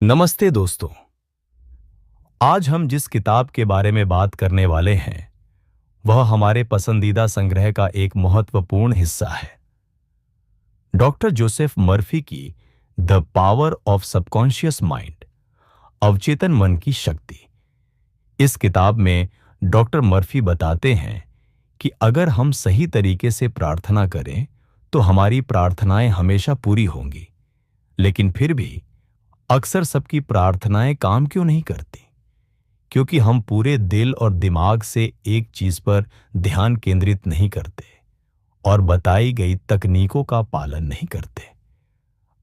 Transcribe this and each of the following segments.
नमस्ते दोस्तों। आज हम जिस किताब के बारे में बात करने वाले हैं वह हमारे पसंदीदा संग्रह का एक महत्वपूर्ण हिस्सा है। डॉक्टर जोसेफ मर्फी की the power of subconscious mind, अवचेतन मन की शक्ति। इस किताब में डॉक्टर मर्फी बताते हैं कि अगर हम सही तरीके से प्रार्थना करें तो हमारी प्रार्थनाएं हमेशा पूरी होंगी। लेकिन फिर भी अक्सर सबकी प्रार्थनाएं काम क्यों नहीं करती? क्योंकि हम पूरे दिल और दिमाग से एक चीज पर ध्यान केंद्रित नहीं करते और बताई गई तकनीकों का पालन नहीं करते।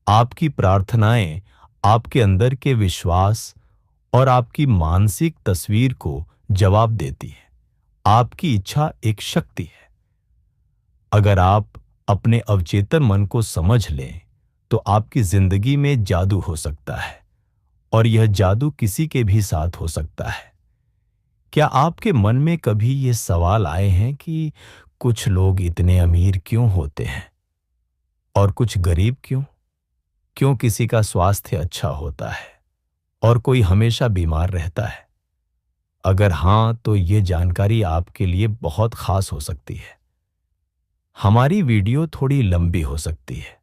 आपकी प्रार्थनाएं आपके अंदर के विश्वास और आपकी मानसिक तस्वीर को जवाब देती है। आपकी इच्छा एक शक्ति है। अगर आप अपने अवचेतन मन को समझ लें तो आपकी जिंदगी में जादू हो सकता है, और यह जादू किसी के भी साथ हो सकता है। क्या आपके मन में कभी ये सवाल आए हैं कि कुछ लोग इतने अमीर क्यों होते हैं और कुछ गरीब क्यों? क्यों किसी का स्वास्थ्य अच्छा होता है और कोई हमेशा बीमार रहता है? अगर हां, तो ये जानकारी आपके लिए बहुत खास हो सकती है। हमारी वीडियो थोड़ी लंबी हो सकती है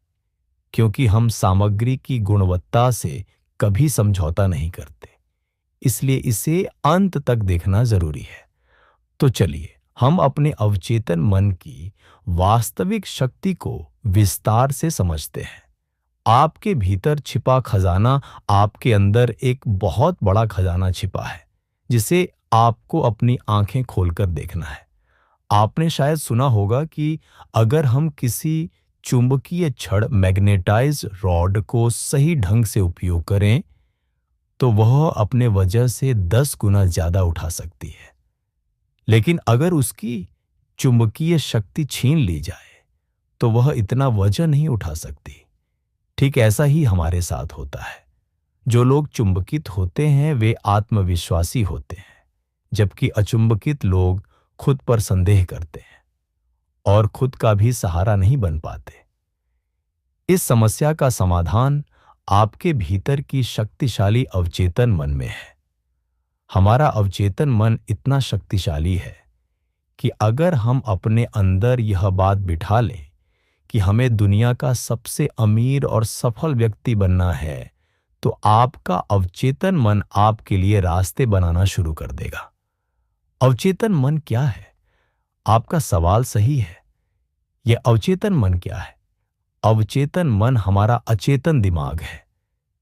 क्योंकि हम सामग्री की गुणवत्ता से कभी समझौता नहीं करते, इसलिए इसे अंत तक देखना जरूरी है। तो चलिए हम अपने अवचेतन मन की वास्तविक शक्ति को विस्तार से समझते हैं। आपके भीतर छिपा खजाना, आपके अंदर एक बहुत बड़ा खजाना छिपा है जिसे आपको अपनी आंखें खोलकर देखना है। आपने शायद सुना होगा कि अगर हम किसी चुंबकीय छड़ मैग्नेटाइज रॉड को सही ढंग से उपयोग करें तो वह अपने वजह से 10 गुना ज्यादा उठा सकती है। लेकिन अगर उसकी चुंबकीय शक्ति छीन ली जाए तो वह इतना वजन नहीं उठा सकती। ठीक ऐसा ही हमारे साथ होता है। जो लोग चुंबकित होते हैं वे आत्मविश्वासी होते हैं, जबकि अचुंबकित लोग खुद पर संदेह करते हैं और खुद का भी सहारा नहीं बन पाते। इस समस्या का समाधान आपके भीतर की शक्तिशाली अवचेतन मन में है। हमारा अवचेतन मन इतना शक्तिशाली है कि अगर हम अपने अंदर यह बात बिठा लें कि हमें दुनिया का सबसे अमीर और सफल व्यक्ति बनना है, तो आपका अवचेतन मन आपके लिए रास्ते बनाना शुरू कर देगा। अवचेतन मन क्या है? आपका सवाल सही है। यह अवचेतन मन क्या है? अवचेतन मन हमारा अचेतन दिमाग है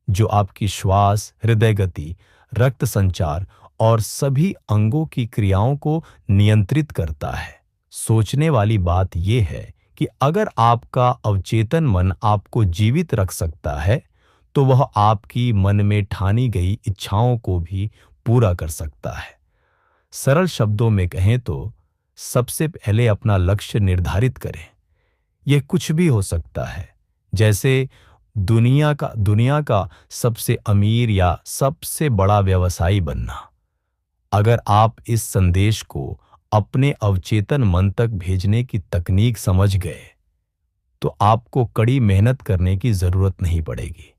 जो आपकी श्वास, हृदय गति, रक्त संचार और सभी अंगों की क्रियाओं को नियंत्रित करता है। सोचने वाली बात यह है कि अगर आपका अवचेतन मन आपको जीवित रख सकता है तो वह आपकी मन में ठानी गई इच्छाओं को भी पूरा कर सकता है। सरल शब्दों में कहें तो सबसे पहले अपना लक्ष्य निर्धारित करें। यह कुछ भी हो सकता है, जैसे दुनिया का सबसे अमीर या सबसे बड़ा व्यवसायी बनना। अगर आप इस संदेश को अपने अवचेतन मन तक भेजने की तकनीक समझ गए तो आपको कड़ी मेहनत करने की जरूरत नहीं पड़ेगी।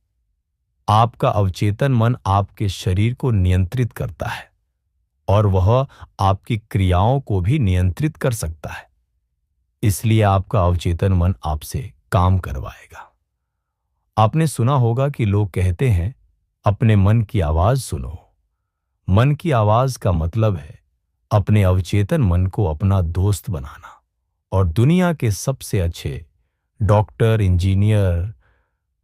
आपका अवचेतन मन आपके शरीर को नियंत्रित करता है और वह आपकी क्रियाओं को भी नियंत्रित कर सकता है। इसलिए आपका अवचेतन मन आपसे काम करवाएगा। आपने सुना होगा कि लोग कहते हैं, अपने मन की आवाज सुनो। मन की आवाज का मतलब है अपने अवचेतन मन को अपना दोस्त बनाना और दुनिया के सबसे अच्छे डॉक्टर, इंजीनियर,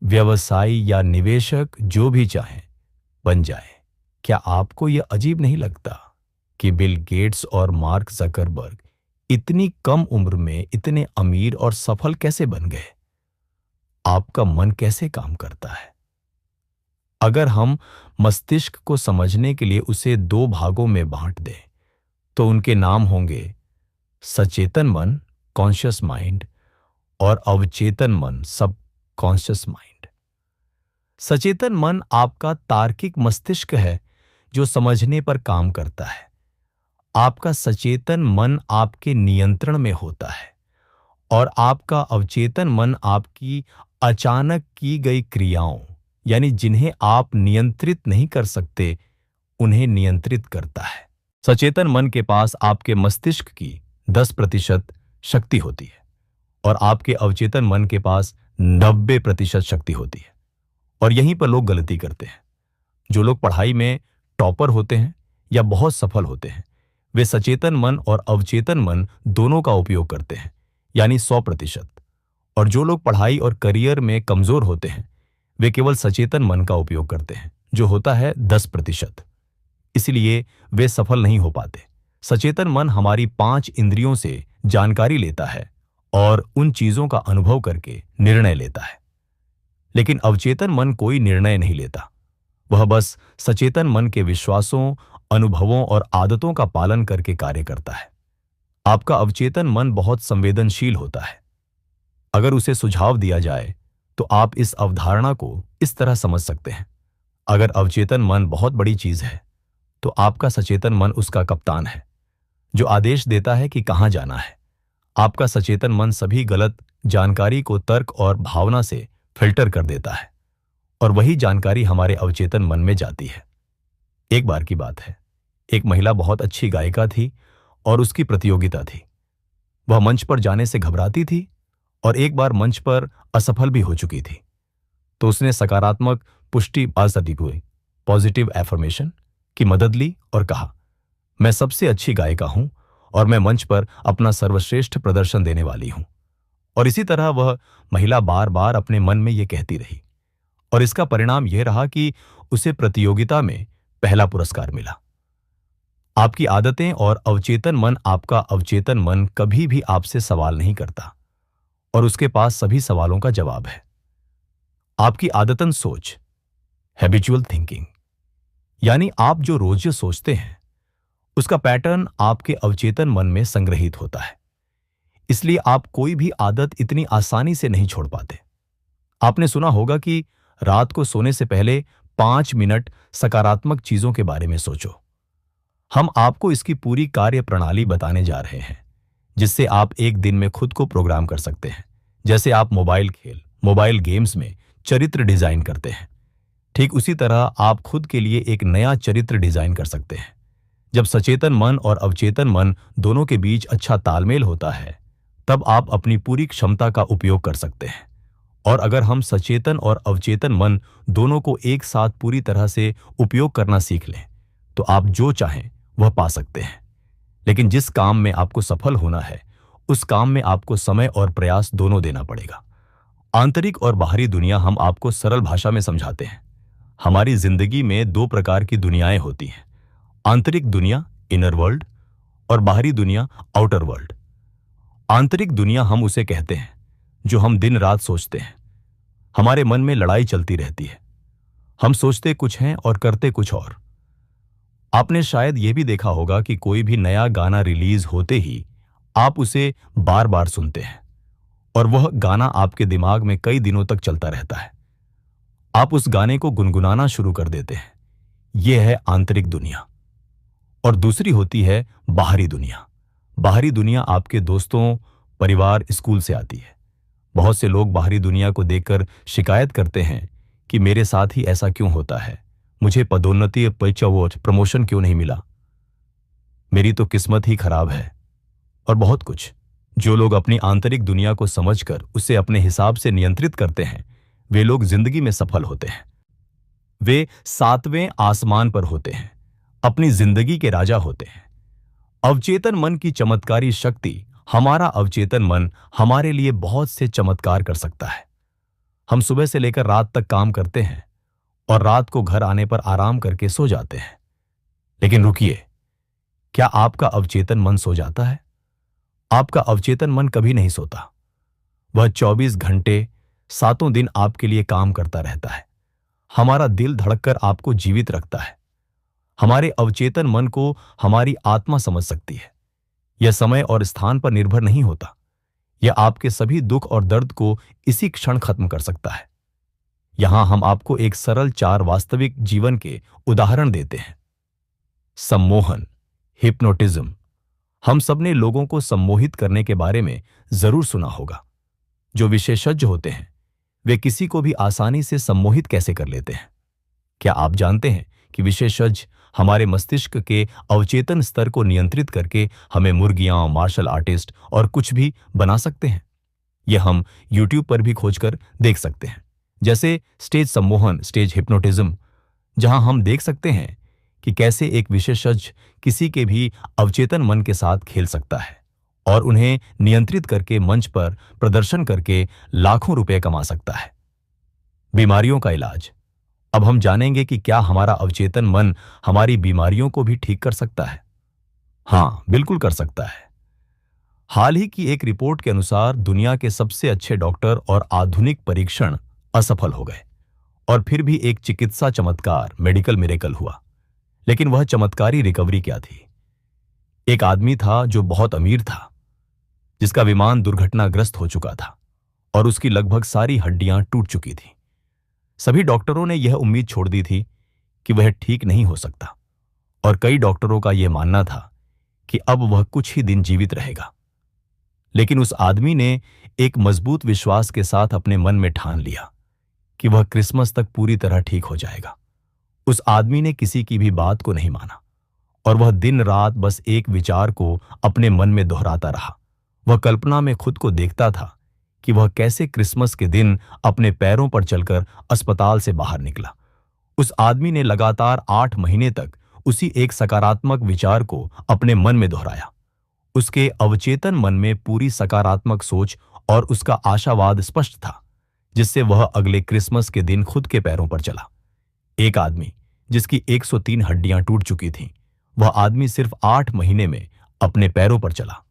व्यवसायी या निवेशक जो भी चाहें बन जाए। क्या आपको यह अजीब नहीं लगता कि बिल गेट्स और मार्क जकरबर्ग इतनी कम उम्र में इतने अमीर और सफल कैसे बन गए? आपका मन कैसे काम करता है? अगर हम मस्तिष्क को समझने के लिए उसे 2 भागों में बांट दें तो उनके नाम होंगे सचेतन मन, कॉन्शियस माइंड, और अवचेतन मन, सब कॉन्शियस माइंड। सचेतन मन आपका तार्किक मस्तिष्क है जो समझने पर काम करता है। आपका सचेतन मन आपके नियंत्रण में होता है और आपका अवचेतन मन आपकी अचानक की गई क्रियाओं यानी जिन्हें आप नियंत्रित नहीं कर सकते, उन्हें नियंत्रित करता है। सचेतन मन के पास आपके मस्तिष्क की 10% शक्ति होती है और आपके अवचेतन मन के पास 90% शक्ति होती है। और यहीं पर लोग गलती करते हैं। जो लोग पढ़ाई में टॉपर होते हैं या बहुत सफल होते हैं, वे सचेतन मन और अवचेतन मन दोनों का उपयोग करते हैं, यानी 100%। और जो लोग पढ़ाई और करियर में कमजोर होते हैं, वे केवल सचेतन मन का उपयोग करते हैं, जो होता है 10%। इसलिए वे सफल नहीं हो पाते। सचेतन मन हमारी 5 इंद्रियों से जानकारी लेता है और उन चीजों का अनुभव करके निर्णय लेता है। लेकिन अवचेतन मन कोई निर्णय नहीं लेता। वह बस सचेतन मन के विश्वासों, अनुभवों और आदतों का पालन करके कार्य करता है। आपका अवचेतन मन बहुत संवेदनशील होता है। अगर उसे सुझाव दिया जाए तो आप इस अवधारणा को इस तरह समझ सकते हैं। अगर अवचेतन मन बहुत बड़ी चीज है तो आपका सचेतन मन उसका कप्तान है, जो आदेश देता है कि कहां जाना है। आपका सचेतन मन सभी गलत जानकारी को तर्क और भावना से फिल्टर कर देता है और वही जानकारी हमारे अवचेतन मन में जाती है। एक बार की बात है, एक महिला बहुत अच्छी गायिका थी और उसकी प्रतियोगिता थी। वह मंच पर जाने से घबराती थी और एक बार मंच पर असफल भी हो चुकी थी। तो उसने सकारात्मक पुष्टि हुई, पॉजिटिव एफर्मेशन की मदद ली और कहा, मैं सबसे अच्छी गायिका हूं और मैं मंच पर अपना सर्वश्रेष्ठ प्रदर्शन देने वाली हूं। और इसी तरह वह महिला बार बार अपने मन में यह कहती रही और इसका परिणाम यह रहा कि उसे प्रतियोगिता में पहला पुरस्कार मिला। आपकी आदतें और अवचेतन मन, आपका अवचेतन मन कभी भी आपसे सवाल नहीं करता और उसके पास सभी सवालों का जवाब है। आपकी आदतन सोच, हैबिचुअल थिंकिंग, यानी आप जो रोज सोचते हैं उसका पैटर्न आपके अवचेतन मन में संग्रहित होता है। इसलिए आप कोई भी आदत इतनी आसानी से नहीं छोड़ पाते। आपने सुना होगा कि रात को सोने से पहले 5 मिनट सकारात्मक चीजों के बारे में सोचो। हम आपको इसकी पूरी कार्य प्रणाली बताने जा रहे हैं, जिससे आप एक दिन में खुद को प्रोग्राम कर सकते हैं। जैसे आप मोबाइल गेम्स में चरित्र डिजाइन करते हैं, ठीक उसी तरह आप खुद के लिए एक नया चरित्र डिजाइन कर सकते हैं। जब सचेतन मन और अवचेतन मन दोनों के बीच अच्छा तालमेल होता है, तब आप अपनी पूरी क्षमता का उपयोग कर सकते हैं। और अगर हम सचेतन और अवचेतन मन दोनों को एक साथ पूरी तरह से उपयोग करना सीख लें, तो आप जो चाहें वह पा सकते हैं। लेकिन जिस काम में आपको सफल होना है, उस काम में आपको समय और प्रयास दोनों देना पड़ेगा। आंतरिक और बाहरी दुनिया हम आपको सरल भाषा में समझाते हैं। हमारी जिंदगी में 2 प्रकार की दुनियाएं होती हैं, आंतरिक दुनिया इनर वर्ल्ड और बाहरी दुनिया आउटर वर्ल्ड। आंतरिक दुनिया हम उसे कहते हैं जो हम दिन रात सोचते हैं। हमारे मन में लड़ाई चलती रहती है। हम सोचते कुछ हैं और करते कुछ और। आपने शायद यह भी देखा होगा कि कोई भी नया गाना रिलीज होते ही आप उसे बार बार सुनते हैं और वह गाना आपके दिमाग में कई दिनों तक चलता रहता है। आप उस गाने को गुनगुनाना शुरू कर देते हैं। यह है आंतरिक दुनिया। और दूसरी होती है बाहरी दुनिया। बाहरी दुनिया आपके दोस्तों, परिवार, स्कूल से आती है। बहुत से लोग बाहरी दुनिया को देखकर शिकायत करते हैं कि मेरे साथ ही ऐसा क्यों होता है, मुझे पदोन्नति, प्रमोशन क्यों नहीं मिला, मेरी तो किस्मत ही खराब है, और बहुत कुछ। जो लोग अपनी आंतरिक दुनिया को समझकर उसे अपने हिसाब से नियंत्रित करते हैं, वे लोग जिंदगी में सफल होते हैं। वे 7वें आसमान पर होते हैं, अपनी जिंदगी के राजा होते हैं। अवचेतन मन की चमत्कारी शक्ति, हमारा अवचेतन मन हमारे लिए बहुत से चमत्कार कर सकता है। हम सुबह से लेकर रात तक काम करते हैं और रात को घर आने पर आराम करके सो जाते हैं। लेकिन रुकिए, क्या आपका अवचेतन मन सो जाता है? आपका अवचेतन मन कभी नहीं सोता। वह 24 घंटे 7 दिन आपके लिए काम करता रहता है। हमारा दिल धड़ककर आपको जीवित रखता है। हमारे अवचेतन मन को हमारी आत्मा समझ सकती है। यह समय और स्थान पर निर्भर नहीं होता। यह आपके सभी दुख और दर्द को इसी क्षण खत्म कर सकता है। यहां हम आपको एक सरल 4 वास्तविक जीवन के उदाहरण देते हैं। सम्मोहन, हिप्नोटिज्म। हम सबने लोगों को सम्मोहित करने के बारे में जरूर सुना होगा। जो विशेषज्ञ होते हैं वे किसी को भी आसानी से सम्मोहित कैसे कर लेते हैं। क्या आप जानते हैं कि विशेषज्ञ हमारे मस्तिष्क के अवचेतन स्तर को नियंत्रित करके हमें मुर्गियां, मार्शल आर्टिस्ट और कुछ भी बना सकते हैं। यह हम YouTube पर भी खोजकर देख सकते हैं, जैसे स्टेज सम्मोहन, स्टेज हिप्नोटिज्म, जहां हम देख सकते हैं कि कैसे एक विशेषज्ञ किसी के भी अवचेतन मन के साथ खेल सकता है और उन्हें नियंत्रित करके मंच पर प्रदर्शन करके लाखों रुपए कमा सकता है। बीमारियों का इलाज। अब हम जानेंगे कि क्या हमारा अवचेतन मन हमारी बीमारियों को भी ठीक कर सकता है। हाँ, बिल्कुल कर सकता है। हाल ही की एक रिपोर्ट के अनुसार दुनिया के सबसे अच्छे डॉक्टर और आधुनिक परीक्षण असफल हो गए और फिर भी एक चिकित्सा चमत्कार, मेडिकल मिरेकल हुआ। लेकिन वह चमत्कारी रिकवरी क्या थी? एक आदमी था जो बहुत अमीर था, जिसका विमान दुर्घटनाग्रस्त हो चुका था और उसकी लगभग सारी हड्डियां टूट चुकी थी। सभी डॉक्टरों ने यह उम्मीद छोड़ दी थी कि वह ठीक नहीं हो सकता और कई डॉक्टरों का यह मानना था कि अब वह कुछ ही दिन जीवित रहेगा। लेकिन उस आदमी ने एक मजबूत विश्वास के साथ अपने मन में ठान लिया कि वह क्रिसमस तक पूरी तरह ठीक हो जाएगा। उस आदमी ने किसी की भी बात को नहीं माना और वह दिन रात बस एक विचार को अपने मन में दोहराता रहा। वह कल्पना में खुद को देखता था कि वह कैसे क्रिसमस के दिन अपने पैरों पर चलकर अस्पताल से बाहर निकला। उस आदमी ने लगातार 8 महीने तक उसी एक सकारात्मक विचार को अपने मन में दोहराया। उसके अवचेतन मन में पूरी सकारात्मक सोच और उसका आशावाद स्पष्ट था, जिससे वह अगले क्रिसमस के दिन खुद के पैरों पर चला। एक आदमी जिसकी 103 हड्डियां टूट चुकी थीं, वह आदमी सिर्फ 8 महीने में अपने पैरों पर चला।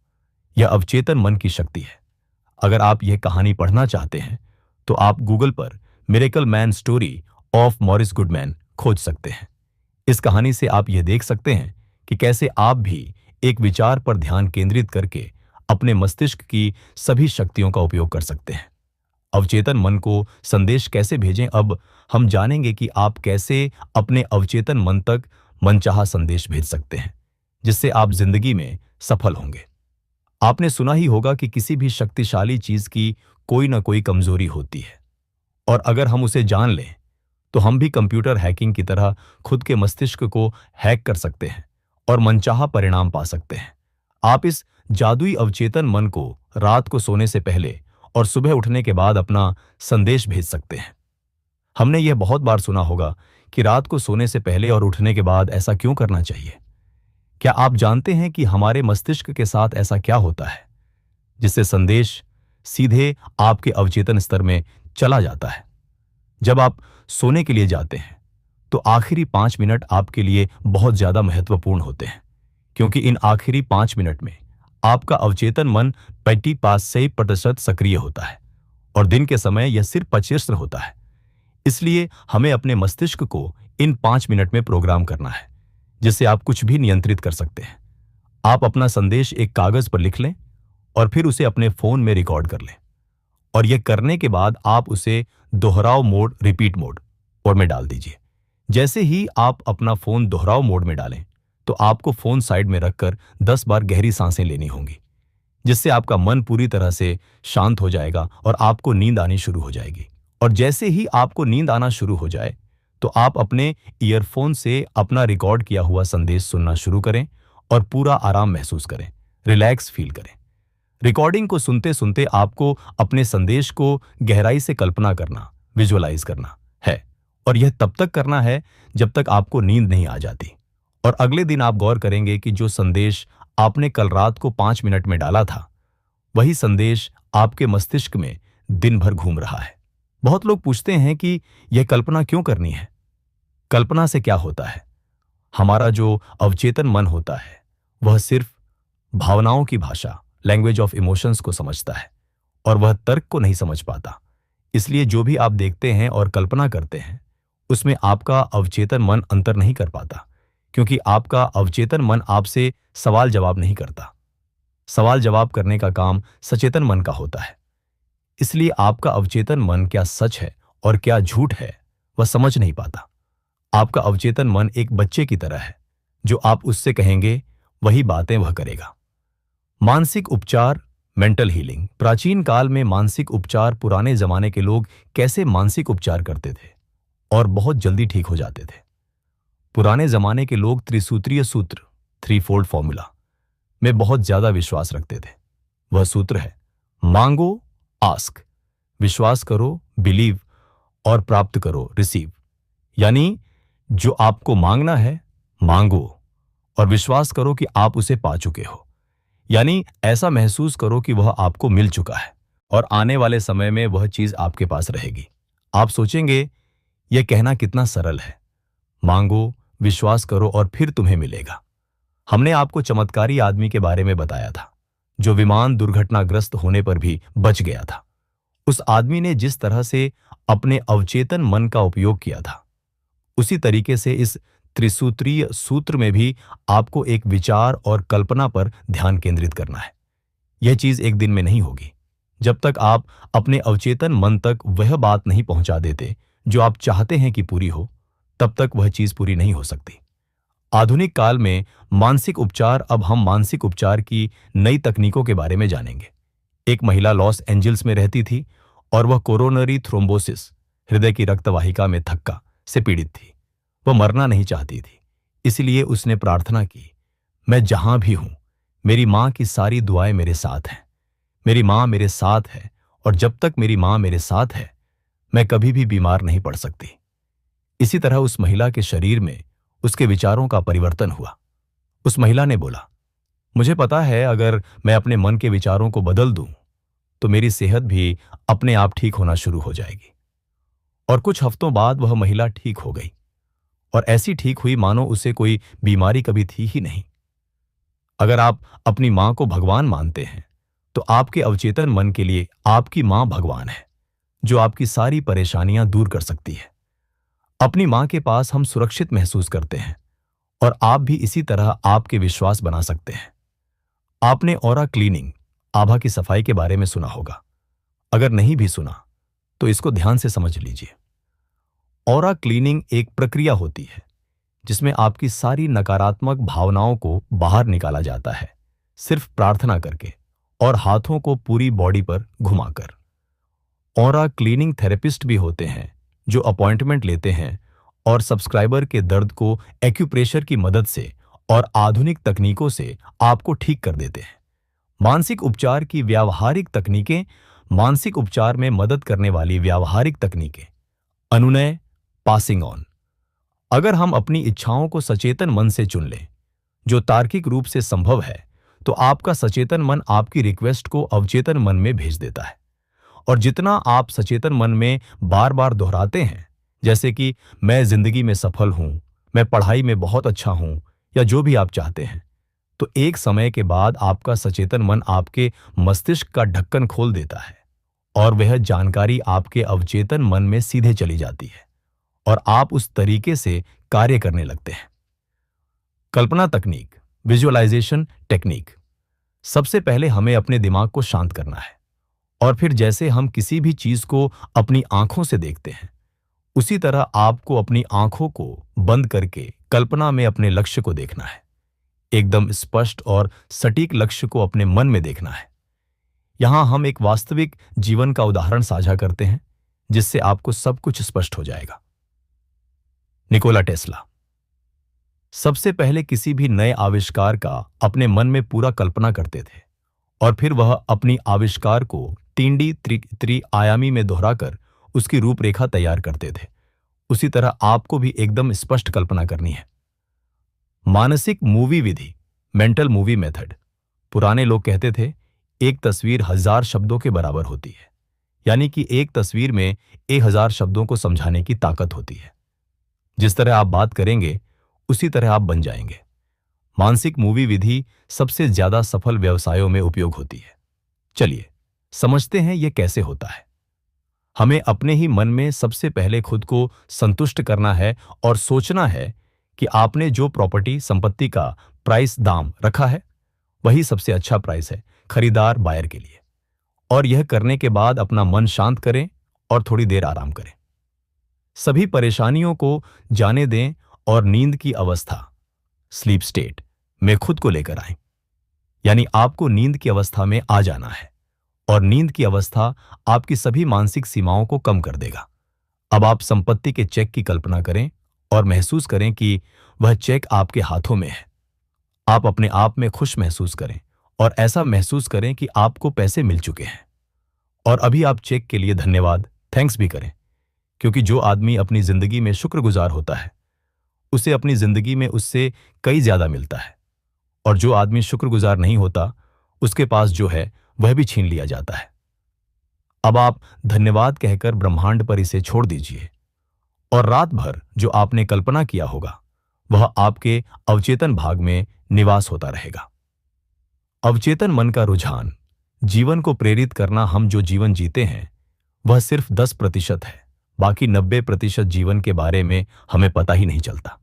यह अवचेतन मन की शक्ति है। अगर आप यह कहानी पढ़ना चाहते हैं तो आप गूगल पर miracle man story of Morris Goodman खोज सकते हैं। इस कहानी से आप यह देख सकते हैं कि कैसे आप भी एक विचार पर ध्यान केंद्रित करके अपने मस्तिष्क की सभी शक्तियों का उपयोग कर सकते हैं। अवचेतन मन को संदेश कैसे भेजें, अब हम जानेंगे कि आप कैसे अपने अवचेतन मन तक मनचाहा संदेश भेज सकते हैं, जिससे आप जिंदगी में सफल होंगे। आपने सुना ही होगा कि किसी भी शक्तिशाली चीज की कोई ना कोई कमजोरी होती है और अगर हम उसे जान लें तो हम भी कंप्यूटर हैकिंग की तरह खुद के मस्तिष्क को हैक कर सकते हैं और मनचाहा परिणाम पा सकते हैं। आप इस जादुई अवचेतन मन को रात को सोने से पहले और सुबह उठने के बाद अपना संदेश भेज सकते हैं। हमने यह बहुत बार सुना होगा कि रात को सोने से पहले और उठने के बाद ऐसा क्यों करना चाहिए। क्या आप जानते हैं कि हमारे मस्तिष्क के साथ ऐसा क्या होता है जिससे संदेश सीधे आपके अवचेतन स्तर में चला जाता है? जब आप सोने के लिए जाते हैं तो आखिरी 5 मिनट आपके लिए बहुत ज्यादा महत्वपूर्ण होते हैं, क्योंकि इन आखिरी 5 मिनट में आपका अवचेतन मन 50% सक्रिय होता है और दिन के समय यह सिर्फ 25 होता है। इसलिए हमें अपने मस्तिष्क को इन 5 मिनट में प्रोग्राम करना है, जिससे आप कुछ भी नियंत्रित कर सकते हैं। आप अपना संदेश एक कागज पर लिख लें और फिर उसे अपने फोन में रिकॉर्ड कर लें और यह करने के बाद आप उसे दोहराव मोड, रिपीट मोड और में डाल दीजिए। जैसे ही आप अपना फोन दोहराव मोड में डालें तो आपको फोन साइड में रखकर 10 बार गहरी सांसें लेनी होंगी, जिससे आपका मन पूरी तरह से शांत हो जाएगा और आपको नींद आनी शुरू हो जाएगी। और जैसे ही आपको नींद आना शुरू हो जाए तो आप अपने ईयरफोन से अपना रिकॉर्ड किया हुआ संदेश सुनना शुरू करें और पूरा आराम महसूस करें, रिलैक्स फील करें। रिकॉर्डिंग को सुनते सुनते आपको अपने संदेश को गहराई से कल्पना करना, विजुअलाइज करना है और यह तब तक करना है जब तक आपको नींद नहीं आ जाती। और अगले दिन आप गौर करेंगे कि जो संदेश आपने कल रात को 5 मिनट में डाला था, वही संदेश आपके मस्तिष्क में दिन भर घूम रहा है। बहुत लोग पूछते हैं कि यह कल्पना क्यों करनी है। कल्पना से क्या होता है? हमारा जो अवचेतन मन होता है वह सिर्फ भावनाओं की भाषा, लैंग्वेज ऑफ इमोशंस को समझता है और वह तर्क को नहीं समझ पाता। इसलिए जो भी आप देखते हैं और कल्पना करते हैं उसमें आपका अवचेतन मन अंतर नहीं कर पाता, क्योंकि आपका अवचेतन मन आपसे सवाल जवाब नहीं करता। सवाल जवाब करने का काम सचेतन मन का होता है। इसलिए आपका अवचेतन मन क्या सच है और क्या झूठ है वह समझ नहीं पाता। आपका अवचेतन मन एक बच्चे की तरह है, जो आप उससे कहेंगे वही बातें वह करेगा। मानसिक उपचार मेंटल हीलिंग। प्राचीन काल में मानसिक उपचार, पुराने जमाने के लोग कैसे मानसिक उपचार करते थे और बहुत जल्दी ठीक हो जाते थे। पुराने जमाने के लोग त्रिसूत्रीय सूत्र, थ्री फोल्ड फॉर्मूला में बहुत ज्यादा विश्वास रखते थे। वह सूत्र है, मांगो, आस्क, विश्वास करो, बिलीव, और प्राप्त करो, रिसीव। यानी जो आपको मांगना है, मांगो, और विश्वास करो कि आप उसे पा चुके हो। यानी ऐसा महसूस करो कि वह आपको मिल चुका है और आने वाले समय में वह चीज आपके पास रहेगी। आप सोचेंगे, यह कहना कितना सरल है, मांगो, विश्वास करो और फिर तुम्हें मिलेगा। हमने आपको चमत्कारी आदमी के बारे में बताया था, जो विमान दुर्घटनाग्रस्त होने पर भी बच गया था। उस आदमी ने जिस तरह से अपने अवचेतन मन का उपयोग किया था, उसी तरीके से इस त्रिसूत्रीय सूत्र में भी आपको एक विचार और कल्पना पर ध्यान केंद्रित करना है। यह चीज एक दिन में नहीं होगी। जब तक आप अपने अवचेतन मन तक वह बात नहीं पहुंचा देते जो आप चाहते हैं कि पूरी हो, तब तक वह चीज पूरी नहीं हो सकती। आधुनिक काल में मानसिक उपचार। अब हम मानसिक उपचार की नई तकनीकों के बारे में जानेंगे। एक महिला लॉस एंजल्स में रहती थी और वह कोरोनरी थ्रोम्बोसिस, हृदय की रक्तवाहिका में थक्का से पीड़ित थी। वह मरना नहीं चाहती थी, इसलिए उसने प्रार्थना की, मैं जहां भी हूं, मेरी मां की सारी दुआएं मेरे साथ हैं। मेरी मां मेरे साथ है और जब तक मेरी मां मेरे साथ है, मैं कभी भी बीमार नहीं पड़ सकती। इसी तरह उस महिला के शरीर में उसके विचारों का परिवर्तन हुआ। उस महिला ने बोला, मुझे पता है अगर मैं अपने मन के विचारों को बदल दूं तो मेरी सेहत भी अपने आप ठीक होना शुरू हो जाएगी। और कुछ हफ्तों बाद वह महिला ठीक हो गई और ऐसी ठीक हुई मानो उसे कोई बीमारी कभी थी ही नहीं। अगर आप अपनी मां को भगवान मानते हैं तो आपके अवचेतन मन के लिए आपकी मां भगवान है, जो आपकी सारी परेशानियां दूर कर सकती है। अपनी मां के पास हम सुरक्षित महसूस करते हैं और आप भी इसी तरह आपके विश्वास बना सकते हैं। आपने ऑरा क्लीनिंग, आभा की सफाई के बारे में सुना होगा। अगर नहीं भी सुना तो इसको ध्यान से समझ लीजिए। ऑरा क्लीनिंग एक प्रक्रिया होती है जिसमें आपकी सारी नकारात्मक भावनाओं को बाहर निकाला जाता है, सिर्फ प्रार्थना करके और हाथों को पूरी बॉडी पर घुमाकर। ऑरा क्लीनिंग थेरेपिस्ट भी होते हैं जो अपॉइंटमेंट लेते हैं और सब्सक्राइबर के दर्द को एक्यूप्रेशर की मदद से और आधुनिक तकनीकों से आपको ठीक कर देते हैं। मानसिक उपचार की व्यावहारिक तकनीकें। मानसिक उपचार में मदद करने वाली व्यावहारिक तकनीकें। अनुनय, पासिंग ऑन। अगर हम अपनी इच्छाओं को सचेतन मन से चुन लें, जो तार्किक रूप से संभव है, तो आपका सचेतन मन आपकी रिक्वेस्ट को अवचेतन मन में भेज देता है। और जितना आप सचेतन मन में बार बार दोहराते हैं, जैसे कि मैं जिंदगी में सफल हूं, मैं पढ़ाई में बहुत अच्छा हूं, या जो भी आप चाहते हैं, तो एक समय के बाद आपका सचेतन मन आपके मस्तिष्क का ढक्कन खोल देता है और वह जानकारी आपके अवचेतन मन में सीधे चली जाती है और आप उस तरीके से कार्य करने लगते हैं। कल्पना तकनीक, विजुअलाइजेशन टेक्निक। सबसे पहले हमें अपने दिमाग को शांत करना है और फिर जैसे हम किसी भी चीज को अपनी आंखों से देखते हैं, उसी तरह आपको अपनी आंखों को बंद करके कल्पना में अपने लक्ष्य को देखना है। एकदम स्पष्ट और सटीक लक्ष्य को अपने मन में देखना है। यहां हम एक वास्तविक जीवन का उदाहरण साझा करते हैं जिससे आपको सब कुछ स्पष्ट हो जाएगा। निकोला टेस्ला सबसे पहले किसी भी नए आविष्कार का अपने मन में पूरा कल्पना करते थे और फिर वह अपनी आविष्कार को 3D त्रिआयामी में दोहराकर उसकी रूपरेखा तैयार करते थे। उसी तरह आपको भी एकदम स्पष्ट कल्पना करनी है। मानसिक मूवी विधि, मेंटल मूवी मेथड। पुराने लोग कहते थे, एक तस्वीर 1000 शब्दों के बराबर होती है, यानी कि एक तस्वीर में 1000 शब्दों को समझाने की ताकत होती है। जिस तरह आप बात करेंगे उसी तरह आप बन जाएंगे। मानसिक मूवी विधि सबसे ज्यादा सफल व्यवसायों में उपयोग होती है। चलिए समझते हैं यह कैसे होता है। हमें अपने ही मन में सबसे पहले खुद को संतुष्ट करना है और सोचना है कि आपने जो प्रॉपर्टी, संपत्ति का प्राइस, दाम रखा है, वही सबसे अच्छा प्राइस है खरीदार, बायर के लिए। और यह करने के बाद अपना मन शांत करें और थोड़ी देर आराम करें। सभी परेशानियों को जाने दें और नींद की अवस्था, स्लीप स्टेट में खुद को लेकर आएं। यानी आपको नींद की अवस्था में आ जाना है, और नींद की अवस्था आपकी सभी मानसिक सीमाओं को कम कर देगा। अब आप संपत्ति के चेक की कल्पना करें और महसूस करें कि वह चेक आपके हाथों में है। आप अपने आप में खुश महसूस करें और ऐसा महसूस करें कि आपको पैसे मिल चुके हैं। और अभी आप चेक के लिए धन्यवाद, थैंक्स भी करें, क्योंकि जो आदमी अपनी जिंदगी में शुक्रगुजार होता है उसे अपनी जिंदगी में उससे कई ज्यादा मिलता है, और जो आदमी शुक्रगुजार नहीं होता उसके पास जो है वह भी छीन लिया जाता है। अब आप धन्यवाद कहकर ब्रह्मांड पर इसे छोड़ दीजिए, और रात भर जो आपने कल्पना किया होगा वह आपके अवचेतन भाग में निवास होता रहेगा। अवचेतन मन का रुझान, जीवन को प्रेरित करना, हम जो जीवन जीते हैं वह सिर्फ 10% है। बाकी 90% जीवन के बारे में हमें पता ही नहीं चलता।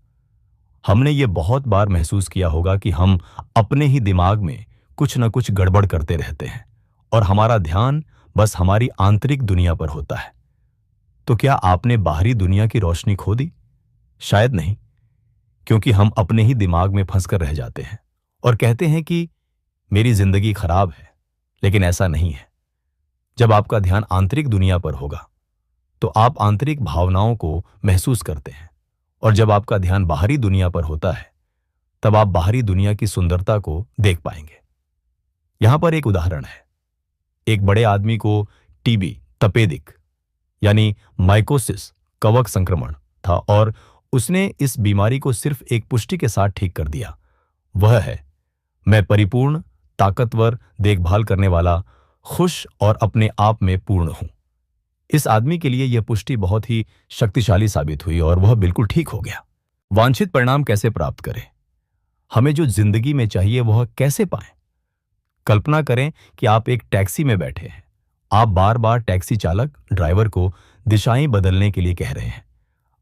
हमने ये बहुत बार महसूस किया होगा कि हम अपने ही दिमाग में कुछ न कुछ गड़बड़ करते रहते हैं और हमारा ध्यान बस हमारी आंतरिक दुनिया पर होता है। तो क्या आपने बाहरी दुनिया की रोशनी खो दी? शायद नहीं, क्योंकि हम अपने ही दिमाग में फंसकर रह जाते हैं और कहते हैं कि मेरी जिंदगी खराब है, लेकिन ऐसा नहीं है। जब आपका ध्यान आंतरिक दुनिया पर होगा तो आप आंतरिक भावनाओं को महसूस करते हैं, और जब आपका ध्यान बाहरी दुनिया पर होता है तब आप बाहरी दुनिया की सुंदरता को देख पाएंगे। यहां पर एक उदाहरण है। एक बड़े आदमी को टीबी, तपेदिक यानी माइकोसिस कवक संक्रमण था, और उसने इस बीमारी को सिर्फ एक पुष्टि के साथ ठीक कर दिया। वह है, मैं परिपूर्ण, ताकतवर, देखभाल करने वाला, खुश और अपने आप में पूर्ण हूं। इस आदमी के लिए यह पुष्टि बहुत ही शक्तिशाली साबित हुई और वह बिल्कुल ठीक हो गया। वांछित परिणाम कैसे प्राप्त करें? हमें जो जिंदगी में चाहिए वह कैसे पाएं? कल्पना करें कि आप एक टैक्सी में बैठे हैं। आप बार बार टैक्सी चालक ड्राइवर को दिशाएं बदलने के लिए कह रहे हैं।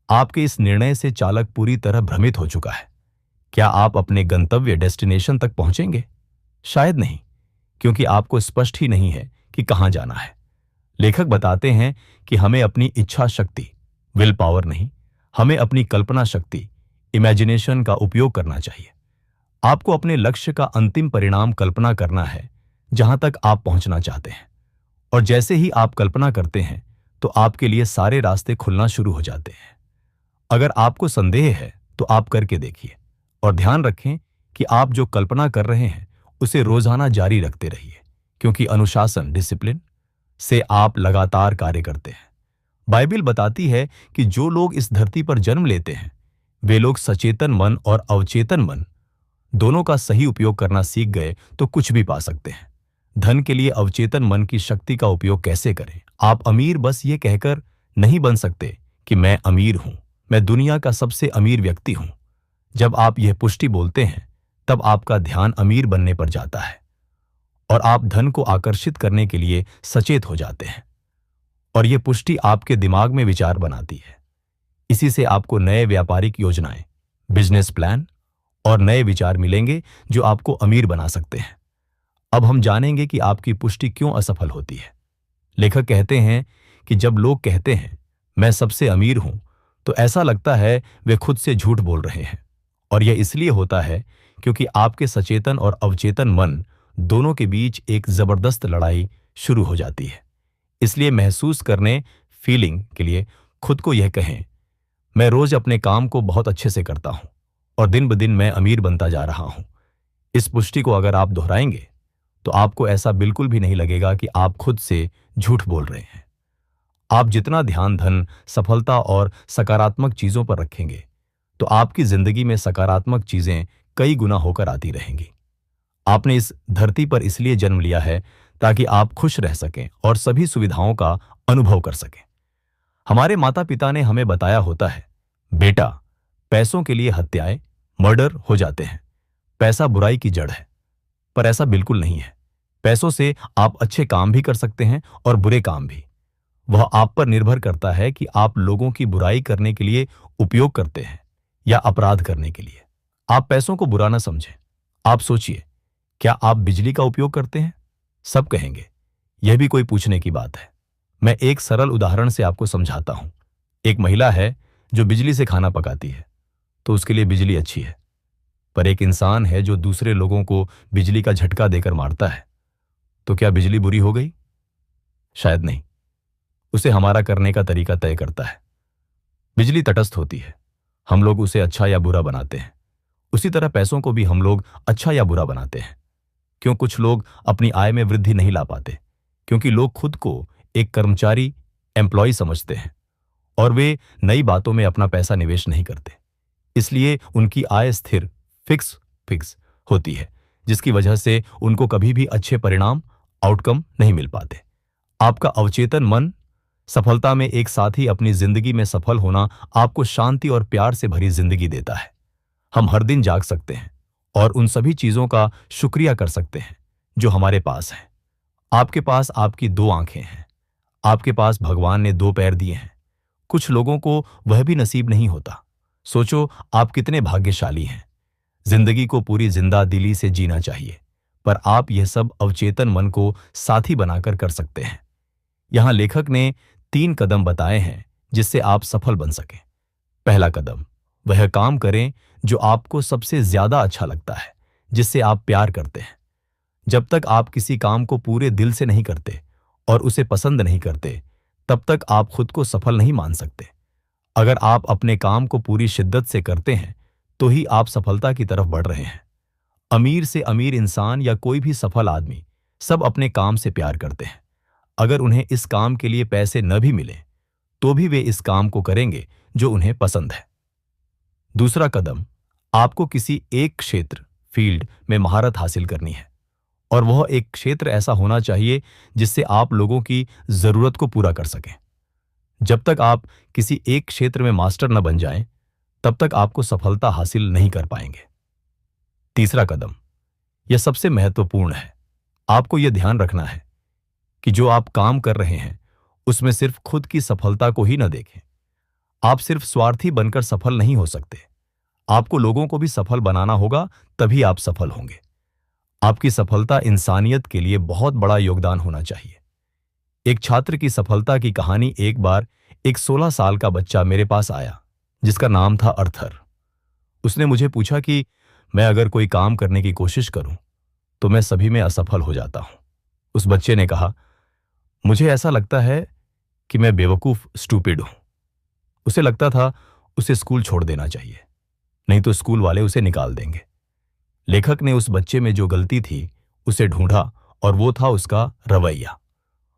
आपके इस निर्णय से चालक पूरी तरह भ्रमित हो चुका है। क्या आप अपने गंतव्य डेस्टिनेशन तक पहुंचेंगे? शायद नहीं, क्योंकि आपको स्पष्ट ही नहीं है कि कहां जाना है। लेखक बताते हैं कि हमें अपनी इच्छा शक्ति, विल पावर नहीं, हमें अपनी कल्पना शक्ति, इमेजिनेशन का उपयोग करना चाहिए। आपको अपने लक्ष्य का अंतिम परिणाम कल्पना करना है, जहां तक आप पहुंचना चाहते हैं। और जैसे ही आप कल्पना करते हैं तो आपके लिए सारे रास्ते खुलना शुरू हो जाते हैं। अगर आपको संदेह है तो आप करके देखिए, और ध्यान रखें कि आप जो कल्पना कर रहे हैं उसे रोजाना जारी रखते रहिए, क्योंकि अनुशासन, डिसिप्लिन से आप लगातार कार्य करते हैं। बाइबिल बताती है कि जो लोग इस धरती पर जन्म लेते हैं वे लोग सचेतन मन और अवचेतन मन दोनों का सही उपयोग करना सीख गए तो कुछ भी पा सकते हैं। धन के लिए अवचेतन मन की शक्ति का उपयोग कैसे करें? आप अमीर बस ये कहकर नहीं बन सकते कि मैं अमीर हूं, मैं दुनिया का सबसे अमीर व्यक्ति हूं। जब आप यह पुष्टि बोलते हैं तब आपका ध्यान अमीर बनने पर जाता है और आप धन को आकर्षित करने के लिए सचेत हो जाते हैं, और यह पुष्टि आपके दिमाग में विचार बनाती है। इसी से आपको नए व्यापारिक योजनाएं, बिजनेस प्लान और नए विचार मिलेंगे जो आपको अमीर बना सकते हैं। अब हम जानेंगे कि आपकी पुष्टि क्यों असफल होती है। लेखक कहते हैं कि जब लोग कहते हैं मैं सबसे अमीर हूं तो ऐसा लगता है वे खुद से झूठ बोल रहे हैं, और यह इसलिए होता है क्योंकि आपके सचेतन और अवचेतन मन दोनों के बीच एक जबरदस्त लड़ाई शुरू हो जाती है। इसलिए महसूस करने, फीलिंग के लिए खुद को यह कहें, मैं रोज अपने काम को बहुत अच्छे से करता हूं और दिन ब दिन मैं अमीर बनता जा रहा हूं। इस पुष्टि को अगर आप दोहराएंगे तो आपको ऐसा बिल्कुल भी नहीं लगेगा कि आप खुद से झूठ बोल रहे हैं। आप जितना ध्यान धन, सफलता और सकारात्मक चीजों पर रखेंगे तो आपकी जिंदगी में सकारात्मक चीजें कई गुना होकर आती रहेंगी। आपने इस धरती पर इसलिए जन्म लिया है ताकि आप खुश रह सकें और सभी सुविधाओं का अनुभव कर सकें। हमारे माता पिता ने हमें बताया होता है, बेटा, पैसों के लिए हत्याएं, मर्डर हो जाते हैं, पैसा बुराई की जड़ है। पर ऐसा बिल्कुल नहीं है। पैसों से आप अच्छे काम भी कर सकते हैं और बुरे काम भी। वह आप पर निर्भर करता है कि आप लोगों की बुराई करने के लिए उपयोग करते हैं या अपराध करने के लिए। आप पैसों को बुरा ना समझें। आप सोचिए, क्या आप बिजली का उपयोग करते हैं? सब कहेंगे यह भी कोई पूछने की बात है। मैं एक सरल उदाहरण से आपको समझाता हूं। एक महिला है जो बिजली से खाना पकाती है, तो उसके लिए बिजली अच्छी है। पर एक इंसान है जो दूसरे लोगों को बिजली का झटका देकर मारता है, तो क्या बिजली बुरी हो गई? शायद नहीं। उसे हमारा करने का तरीका तय करता है। बिजली तटस्थ होती है, हम लोग उसे अच्छा या बुरा बनाते हैं। उसी तरह पैसों को भी हम लोग अच्छा या बुरा बनाते हैं। क्यों कुछ लोग अपनी आय में वृद्धि नहीं ला पाते? क्योंकि लोग खुद को एक कर्मचारी, एम्प्लॉय समझते हैं और वे नई बातों में अपना पैसा निवेश नहीं करते। इसलिए उनकी आय स्थिर, फिक्स फिक्स होती है, जिसकी वजह से उनको कभी भी अच्छे परिणाम, आउटकम नहीं मिल पाते। आपका अवचेतन मन सफलता में एक साथ ही अपनी जिंदगी में सफल होना आपको शांति और प्यार से भरी जिंदगी देता है। हम हर दिन जाग सकते हैं और उन सभी चीजों का शुक्रिया कर सकते हैं जो हमारे पास है। आपके पास आपकी 2 आंखें हैं। आपके पास भगवान ने 2 पैर दिए हैं। कुछ लोगों को वह भी नसीब नहीं होता। सोचो आप कितने भाग्यशाली हैं। जिंदगी को पूरी जिंदा दिली से जीना चाहिए, पर आप यह सब अवचेतन मन को साथी बनाकर कर सकते हैं। यहां लेखक ने 3 कदम बताए हैं जिससे आप सफल बन सकें। पहला कदम, वह काम करें जो आपको सबसे ज्यादा अच्छा लगता है, जिससे आप प्यार करते हैं। जब तक आप किसी काम को पूरे दिल से नहीं करते और उसे पसंद नहीं करते, तब तक आप खुद को सफल नहीं मान सकते। अगर आप अपने काम को पूरी शिद्दत से करते हैं, तो ही आप सफलता की तरफ बढ़ रहे हैं। अमीर से अमीर इंसान या कोई भी सफल आदमी सब अपने काम से प्यार करते हैं। अगर उन्हें इस काम के लिए पैसे न भी मिले, तो भी वे इस काम को करेंगे जो उन्हें पसंद है। दूसरा कदम, आपको किसी एक क्षेत्र, फील्ड में महारत हासिल करनी है, और वह एक क्षेत्र ऐसा होना चाहिए जिससे आप लोगों की जरूरत को पूरा कर सकें। जब तक आप किसी एक क्षेत्र में मास्टर न बन जाएं, तब तक आपको सफलता हासिल नहीं कर पाएंगे। तीसरा कदम, यह सबसे महत्वपूर्ण है। आपको यह ध्यान रखना है कि जो आप काम कर रहे हैं, उसमें सिर्फ खुद की सफलता को ही न देखें। आप सिर्फ स्वार्थी बनकर सफल नहीं हो सकते। आपको लोगों को भी सफल बनाना होगा, तभी आप सफल होंगे। आपकी सफलता इंसानियत के लिए बहुत बड़ा योगदान होना चाहिए। एक छात्र की सफलता की कहानी। एक बार एक 16 साल का बच्चा मेरे पास आया, जिसका नाम था अर्थर। उसने मुझे पूछा कि मैं अगर कोई काम करने की कोशिश करूं, तो मैं सभी में असफल हो जाता हूं। उस बच्चे ने कहा, मुझे ऐसा लगता है कि मैं बेवकूफ, स्टूपिड हूं। उसे लगता था उसे स्कूल छोड़ देना चाहिए, नहीं तो स्कूल वाले उसे निकाल देंगे। लेखक ने उस बच्चे में जो गलती थी उसे ढूंढा, और वो था उसका रवैया।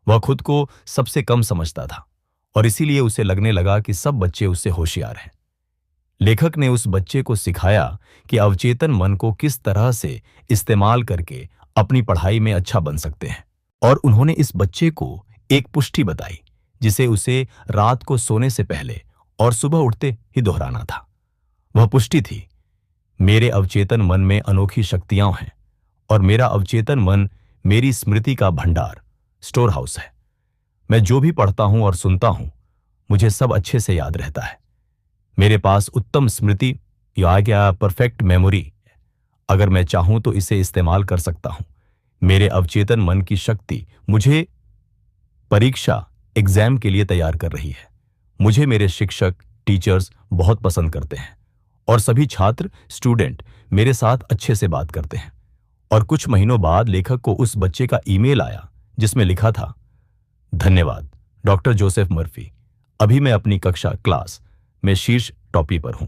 वह खुद को सबसे कम समझता था और इसीलिए उसे लगने लगा कि सब बच्चे उससे होशियार हैं। लेखक ने उस बच्चे को सिखाया कि अवचेतन मन को किस तरह से इस्तेमाल करके अपनी पढ़ाई में अच्छा बन सकते हैं, और उन्होंने इस बच्चे को एक पुष्टि बताई जिसे उसे रात को सोने से पहले और सुबह उठते ही दोहराना था। वह पुष्टि थी, मेरे अवचेतन मन में अनोखी शक्तियां हैं और मेरा अवचेतन मन मेरी स्मृति का भंडार, स्टोर हाउस है। मैं जो भी पढ़ता हूं और सुनता हूं, मुझे सब अच्छे से याद रहता है। मेरे पास उत्तम स्मृति या क्या परफेक्ट मेमोरी। अगर मैं चाहूं तो इसे इस्तेमाल कर सकता हूं। मेरे अवचेतन मन की शक्ति मुझे परीक्षा, एग्जाम के लिए तैयार कर रही है। मुझे मेरे शिक्षक, टीचर्स बहुत पसंद करते हैं और सभी छात्र, स्टूडेंट मेरे साथ अच्छे से बात करते हैं। और कुछ महीनों बाद लेखक को उस बच्चे का ईमेल आया जिसमें लिखा था, धन्यवाद डॉक्टर जोसेफ मर्फी, अभी मैं अपनी कक्षा, क्लास में शीर्ष टॉपी पर हूं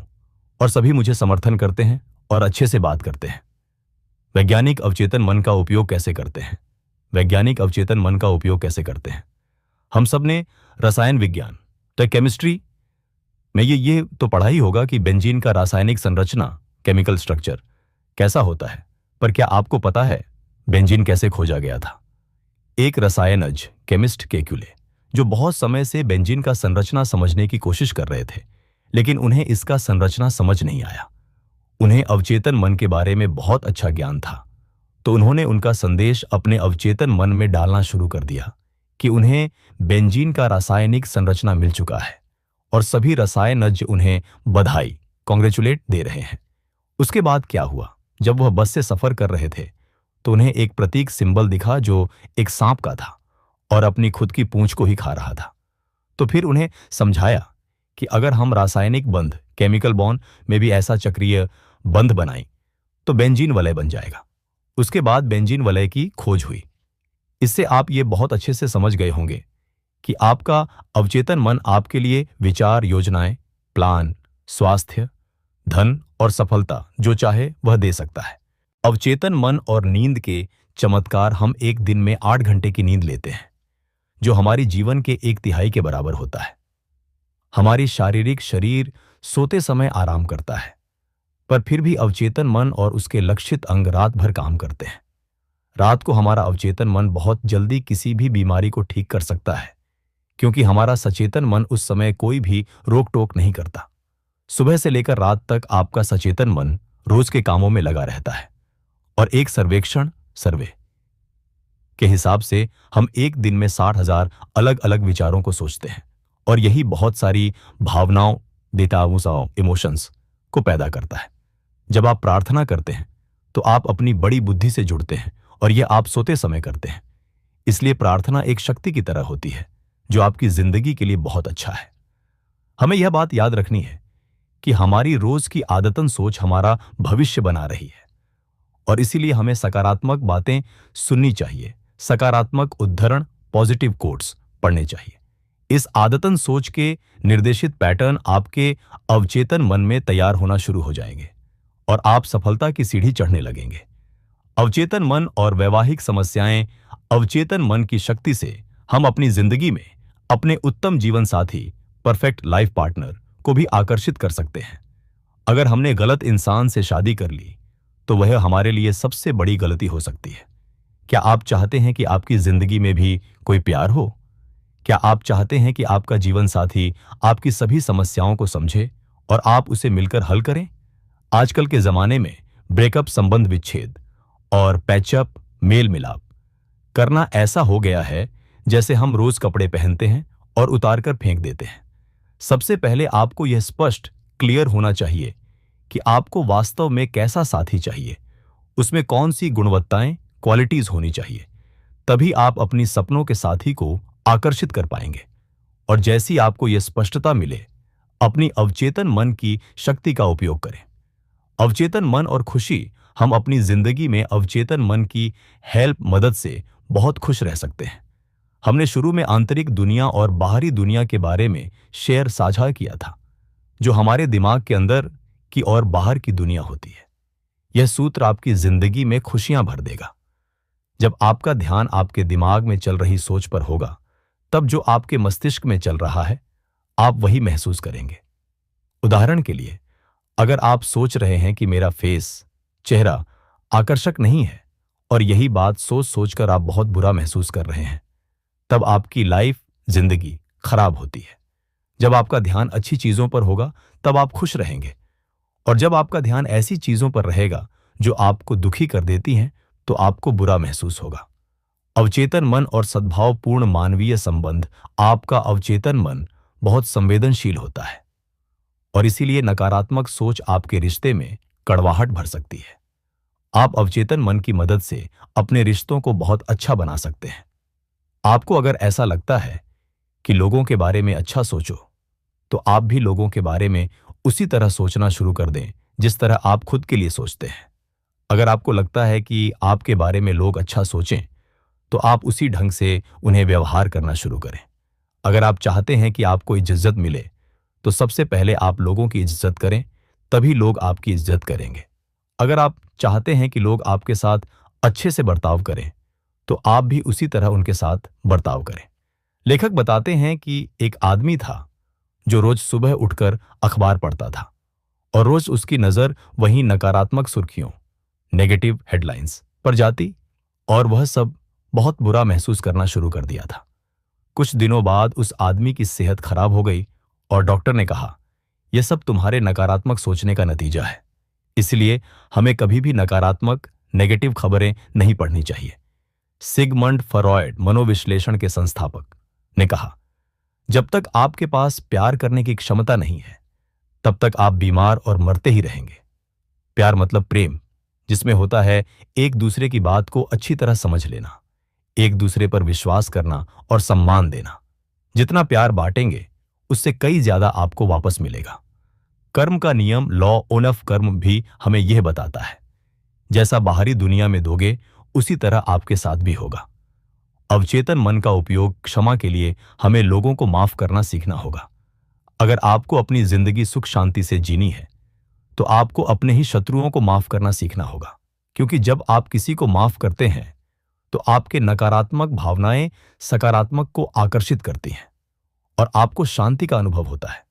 और सभी मुझे समर्थन करते हैं और अच्छे से बात करते हैं। वैज्ञानिक अवचेतन मन का उपयोग कैसे करते हैं? वैज्ञानिक अवचेतन मन का उपयोग कैसे करते हैं? हम सब ने रसायन विज्ञान, तो केमिस्ट्री में ये तो पढ़ा ही होगा कि बेंजीन का रासायनिक संरचना, केमिकल स्ट्रक्चर कैसा होता है। पर क्या आपको पता है बेंजीन कैसे खोजा गया था? एक रसायनज्ञ, केमिस्ट केक्युले, जो बहुत समय से बेंजीन का संरचना समझने की कोशिश कर रहे थे, लेकिन उन्हें इसका संरचना समझ नहीं आया। उन्हें अवचेतन मन के बारे में बहुत अच्छा ज्ञान था, तो उन्होंने उनका संदेश अपने अवचेतन मन में डालना शुरू कर दिया कि उन्हें बेंजीन का रासायनिक संरचना मिल चुका है और सभी रसायनज्ञ उन्हें बधाई, कॉन्ग्रेचुलेट दे रहे हैं। उसके बाद क्या हुआ? जब वह बस से सफर कर रहे थे, तो उन्हें एक प्रतीक, सिंबल दिखा जो एक सांप का था और अपनी खुद की पूंछ को ही खा रहा था। तो फिर उन्हें समझाया कि अगर हम रासायनिक बंध, केमिकल बॉन्ड में भी ऐसा चक्रीय बंध बनाएं, तो बेंजीन वलय बन जाएगा। उसके बाद बेंजीन वलय की खोज हुई। इससे आप ये बहुत अच्छे से समझ गए होंगे कि आपका अवचेतन मन आपके लिए विचार, योजनाएं, प्लान, स्वास्थ्य, धन और सफलता जो चाहे वह दे सकता है। अवचेतन मन और नींद के चमत्कार, हम एक दिन में 8 घंटे की नींद लेते हैं, जो हमारी जीवन के 1/3 के बराबर होता है। हमारी शारीरिक शरीर सोते समय आराम करता है, पर फिर भी अवचेतन मन और उसके लक्षित अंग रात भर काम करते हैं। रात को हमारा अवचेतन मन बहुत जल्दी किसी भी बीमारी को ठीक कर सकता है, क्योंकि हमारा सचेतन मन उस समय कोई भी रोक टोक नहीं करता। सुबह से लेकर रात तक आपका सचेतन मन रोज के कामों में लगा रहता है, और एक सर्वे के हिसाब से हम एक दिन में 60,000 अलग अलग विचारों को सोचते हैं, और यही बहुत सारी भावनाओं, इमोशंस को पैदा करता है। जब आप प्रार्थना करते हैं तो आप अपनी बड़ी बुद्धि से जुड़ते हैं, और यह आप सोते समय करते हैं। इसलिए प्रार्थना एक शक्ति की तरह होती है, जो आपकी जिंदगी के लिए बहुत अच्छा है। हमें यह बात याद रखनी है कि हमारी रोज की आदतन सोच हमारा भविष्य बना रही है, और इसीलिए हमें सकारात्मक बातें सुननी चाहिए, सकारात्मक उद्धरण, पॉजिटिव कोट्स पढ़ने चाहिए। इस आदतन सोच के निर्देशित पैटर्न आपके अवचेतन मन में तैयार होना शुरू हो जाएंगे, और आप सफलता की सीढ़ी चढ़ने लगेंगे। अवचेतन मन और वैवाहिक समस्याएं। अवचेतन मन की शक्ति से हम अपनी जिंदगी में अपने उत्तम जीवन साथी, परफेक्ट लाइफ पार्टनर को भी आकर्षित कर सकते हैं। अगर हमने गलत इंसान से शादी कर ली तो वह हमारे लिए सबसे बड़ी गलती हो सकती है। क्या आप चाहते हैं कि आपकी जिंदगी में भी कोई प्यार हो? क्या आप चाहते हैं कि आपका जीवन साथी आपकी सभी समस्याओं को समझे और आप उसे मिलकर हल करें? आजकल के जमाने में ब्रेकअप, संबंध विच्छेद और पैचअप, मेल मिलाप करना ऐसा हो गया है जैसे हम रोज कपड़े पहनते हैं और उतार कर फेंक देते हैं। सबसे पहले आपको यह स्पष्ट, क्लियर होना चाहिए कि आपको वास्तव में कैसा साथी चाहिए, उसमें कौन सी गुणवत्ताएं, क्वालिटीज होनी चाहिए। तभी आप अपनी सपनों के साथी को आकर्षित कर पाएंगे। और जैसी आपको यह स्पष्टता मिले, अपनी अवचेतन मन की शक्ति का उपयोग करें। अवचेतन मन और खुशी। हम अपनी जिंदगी में अवचेतन मन की मदद से बहुत खुश रह सकते हैं। हमने शुरू में आंतरिक दुनिया और बाहरी दुनिया के बारे में शेयर साझा किया था, जो हमारे दिमाग के अंदर की और बाहर की दुनिया होती है। यह सूत्र आपकी जिंदगी में खुशियां भर देगा। जब आपका ध्यान आपके दिमाग में चल रही सोच पर होगा, तब जो आपके मस्तिष्क में चल रहा है, आप वही महसूस करेंगे। उदाहरण के लिए, अगर आप सोच रहे हैं कि मेरा चेहरा आकर्षक नहीं है, और यही बात सोच सोचकर आप बहुत बुरा महसूस कर रहे हैं, तब आपकी जिंदगी खराब होती है। जब आपका ध्यान अच्छी चीजों पर होगा, तब आप खुश रहेंगे, और जब आपका ध्यान ऐसी चीजों पर रहेगा जो आपको दुखी कर देती हैं, तो आपको बुरा महसूस होगा। अवचेतन मन और सद्भावपूर्ण मानवीय संबंध। आपका अवचेतन मन बहुत संवेदनशील होता है, और इसीलिए नकारात्मक सोच आपके रिश्ते में कड़वाहट भर सकती है। आप अवचेतन मन की मदद से अपने रिश्तों को बहुत अच्छा बना सकते हैं। आपको अगर ऐसा लगता है कि लोगों के बारे में अच्छा सोचो, तो आप भी लोगों के बारे में उसी तरह सोचना शुरू कर दें जिस तरह आप खुद के लिए सोचते हैं। अगर आपको लगता है कि आपके बारे में लोग अच्छा सोचें, तो आप उसी ढंग से उन्हें व्यवहार करना शुरू करें। अगर आप चाहते हैं कि आपको इज्जत मिले, तो सबसे पहले आप लोगों की इज्जत करें, तभी लोग आपकी इज्जत करेंगे। अगर आप चाहते हैं कि लोग आपके साथ अच्छे से बर्ताव करें, तो आप भी उसी तरह उनके साथ बर्ताव करें। लेखक बताते हैं कि एक आदमी था जो रोज सुबह उठकर अखबार पढ़ता था, और रोज उसकी नजर वहीं नकारात्मक सुर्खियों, नेगेटिव हेडलाइंस पर जाती, और वह सब बहुत बुरा महसूस करना शुरू कर दिया था। कुछ दिनों बाद उस आदमी की सेहत खराब हो गई, और डॉक्टर ने कहा, यह सब तुम्हारे नकारात्मक सोचने का नतीजा है। इसलिए हमें कभी भी नकारात्मक, नेगेटिव खबरें नहीं पढ़नी चाहिए। सिगमंड फ्रॉयड, मनोविश्लेषण के संस्थापक, ने कहा, जब तक आपके पास प्यार करने की क्षमता नहीं है, तब तक आप बीमार और मरते ही रहेंगे। प्यार मतलब प्रेम, जिसमें होता है एक दूसरे की बात को अच्छी तरह समझ लेना, एक दूसरे पर विश्वास करना और सम्मान देना। जितना प्यार बांटेंगे, उससे कई ज्यादा आपको वापस मिलेगा। कर्म का नियम, लॉ ऑफ कर्म, भी हमें यह बताता है जैसा बाहरी दुनिया में दोगे उसी तरह आपके साथ भी होगा। अवचेतन मन का उपयोग क्षमा के लिए हमें लोगों को माफ करना सीखना होगा। अगर आपको अपनी जिंदगी सुख शांति से जीनी है तो आपको अपने ही शत्रुओं को माफ करना सीखना होगा, क्योंकि जब आप किसी को माफ करते हैं तो आपके नकारात्मक भावनाएं सकारात्मक को आकर्षित करती हैं और आपको शांति का अनुभव होता है।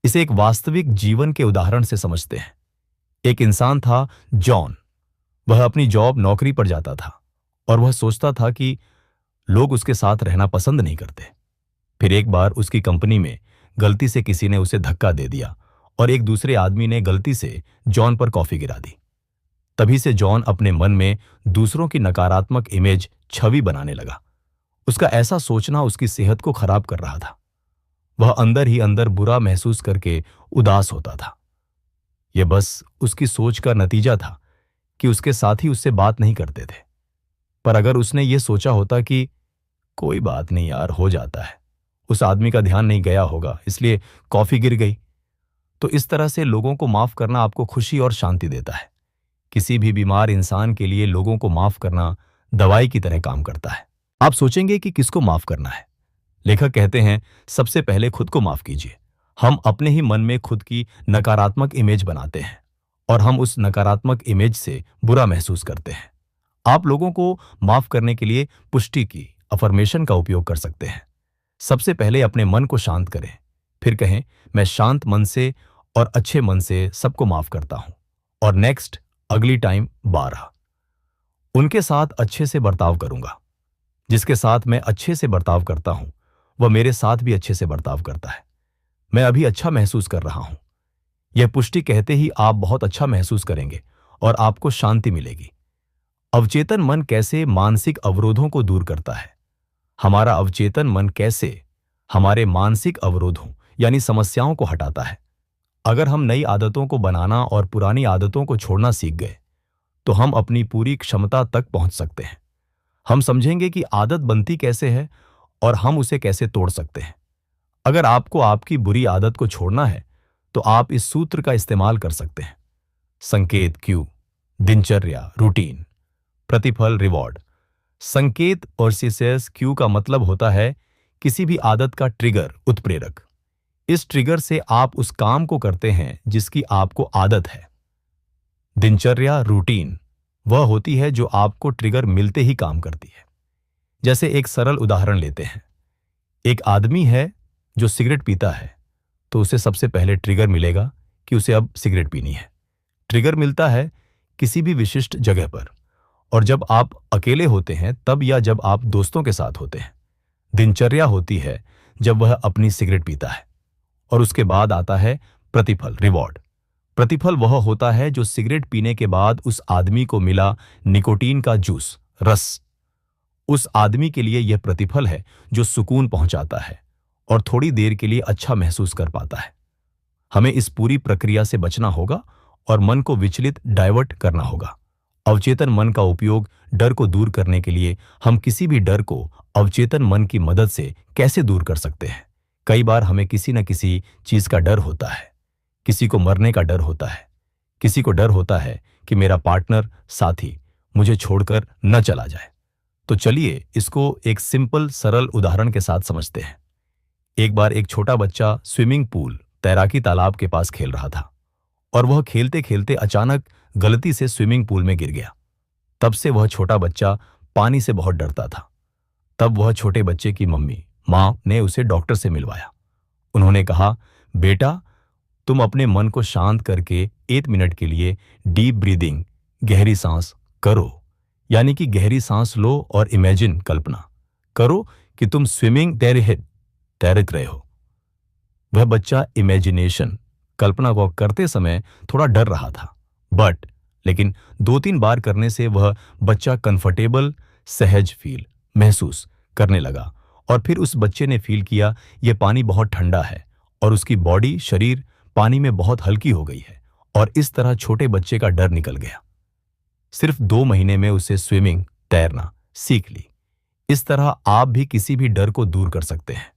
इसे एक वास्तविक जीवन के उदाहरण से समझते हैं। एक इंसान था जॉन। वह अपनी जॉब नौकरी पर जाता था और वह सोचता था कि लोग उसके साथ रहना पसंद नहीं करते। फिर एक बार उसकी कंपनी में गलती से किसी ने उसे धक्का दे दिया और एक दूसरे आदमी ने गलती से जॉन पर कॉफी गिरा दी। तभी से जॉन अपने मन में दूसरों की नकारात्मक इमेज छवि बनाने लगा। उसका ऐसा सोचना उसकी सेहत को खराब कर रहा था। वह अंदर ही अंदर बुरा महसूस करके उदास होता था। यह बस उसकी सोच का नतीजा था कि उसके साथी उससे बात नहीं करते थे। पर अगर उसने ये सोचा होता कि कोई बात नहीं यार, हो जाता है, उस आदमी का ध्यान नहीं गया होगा इसलिए कॉफी गिर गई, तो इस तरह से लोगों को माफ करना आपको खुशी और शांति देता है। किसी भी बीमार इंसान के लिए लोगों को माफ करना दवाई की तरह काम करता है। आप सोचेंगे कि किसको माफ करना है। लेखक कहते हैं सबसे पहले खुद को माफ कीजिए। हम अपने ही मन में खुद की नकारात्मक इमेज बनाते हैं और हम उस नकारात्मक इमेज से बुरा महसूस करते हैं। आप लोगों को माफ करने के लिए पुष्टि की अफर्मेशन का उपयोग कर सकते हैं। सबसे पहले अपने मन को शांत करें, फिर कहें मैं शांत मन से और अच्छे मन से सबको माफ करता हूं। और नेक्स्ट, अगली टाइम 12 उनके साथ अच्छे से बर्ताव करूंगा। जिसके साथ मैं अच्छे से बर्ताव करता हूं वह मेरे साथ भी अच्छे से बर्ताव करता है। मैं अभी अच्छा महसूस कर रहा हूं। यह पुष्टि कहते ही आप बहुत अच्छा महसूस करेंगे और आपको शांति मिलेगी। अवचेतन मन कैसे मानसिक अवरोधों को दूर करता है। हमारा अवचेतन मन कैसे हमारे मानसिक अवरोधों यानी समस्याओं को हटाता है। अगर हम नई आदतों को बनाना और पुरानी आदतों को छोड़ना सीख गए तो हम अपनी पूरी क्षमता तक पहुंच सकते हैं। हम समझेंगे कि आदत बनती कैसे है और हम उसे कैसे तोड़ सकते हैं। अगर आपको आपकी बुरी आदत को छोड़ना है तो आप इस सूत्र का इस्तेमाल कर सकते हैं। संकेत क्यू, दिनचर्या रूटीन, प्रतिफल रिवॉर्ड। संकेत और सीसेस क्यू का मतलब होता है किसी भी आदत का ट्रिगर, उत्प्रेरक। इस ट्रिगर से आप उस काम को करते हैं जिसकी आपको आदत है। दिनचर्या रूटीन वह होती है जो आपको ट्रिगर मिलते ही काम करती है। जैसे एक सरल उदाहरण लेते हैं। एक आदमी है जो सिगरेट पीता है तो उसे सबसे पहले ट्रिगर मिलेगा कि उसे अब सिगरेट पीनी है। ट्रिगर मिलता है किसी भी विशिष्ट जगह पर, और जब आप अकेले होते हैं तब या जब आप दोस्तों के साथ होते हैं। दिनचर्या होती है जब वह अपनी सिगरेट पीता है। और उसके बाद आता है प्रतिफल, रिवॉर्ड। प्रतिफल वह होता है जो सिगरेट पीने के बाद उस आदमी को मिला निकोटीन का जूस, रस। उस आदमी के लिए यह प्रतिफल है जो सुकून पहुंचाता है और थोड़ी देर के लिए अच्छा महसूस कर पाता है। हमें इस पूरी प्रक्रिया से बचना होगा और मन को विचलित डाइवर्ट करना होगा। अवचेतन मन का उपयोग डर को दूर करने के लिए हम किसी भी डर को अवचेतन मन की मदद से कैसे दूर कर सकते हैं। कई बार हमें किसी न किसी चीज का डर होता है। किसी को मरने का डर होता है, किसी को डर होता है कि मेरा पार्टनर, साथी मुझे छोड़कर न चला जाए। तो चलिए इसको एक सिंपल सरल उदाहरण के साथ समझते हैं। एक बार एक छोटा बच्चा स्विमिंग पूल, तैराकी तालाब के पास खेल रहा था और वह खेलते खेलते अचानक गलती से स्विमिंग पूल में गिर गया। तब से वह छोटा बच्चा पानी से बहुत डरता था। तब वह छोटे बच्चे की मां ने उसे डॉक्टर से मिलवाया। उन्होंने कहा, बेटा तुम अपने मन को शांत करके 1 मिनट के लिए डीप ब्रीदिंग, गहरी सांस करो। यानी कि गहरी सांस लो और इमेजिन, कल्पना करो कि तुम स्विमिंग तैरक रहे हो। वह बच्चा इमेजिनेशन, कल्पना को करते समय थोड़ा डर रहा था, लेकिन 2-3 बार करने से वह बच्चा कंफर्टेबल, सहज महसूस करने लगा। और फिर उस बच्चे ने फील किया यह पानी बहुत ठंडा है और उसकी बॉडी, शरीर पानी में बहुत हल्की हो गई है। और इस तरह छोटे बच्चे का डर निकल गया। सिर्फ 2 महीने में उसे स्विमिंग, तैरना सीख ली। इस तरह आप भी किसी भी डर को दूर कर सकते हैं।